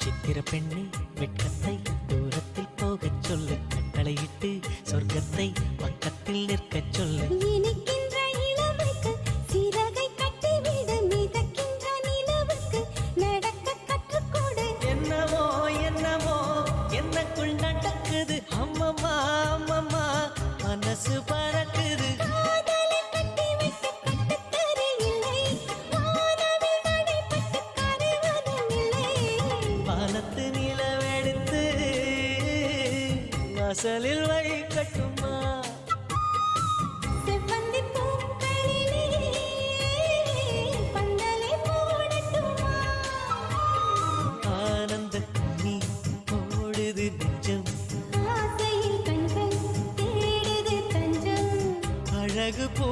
சித்திர பெண்ணே வெட்கத்தை தூரத்தில் போகச் சொல்லு, கட்டளையிட்டு சொர்க்கத்தை பக்கத்தில் நிற்கச் சொல்லு. இனிக்கின்ற இளமைக்கு சிறகை கட்டிவிட, மிதக்கின்ற நிலவுக்கு நடக்க கற்றுக்கொடு. என்னவோ என்னவோ என்னக்குள் நடக்குது, அம்மம்மா அம்மம்மா மனசு பறக்குது. காதலை கட்டி வைக்க கட்டுத்தரை இல்லை, வானவில் மழைப்பட்டு கரைவதும் இல்லை. வானத்து நிலவெடுத்து வாசலில் வைக்கட்டுமா? செவ்வந்தி பூக்களிலே பந்தலை போடட்டுமா? ஆனந்த நீ ஓடுது நெஞ்சம், ஆசையில் கண்கள் தேடுது தஞ்சம். அழகு போ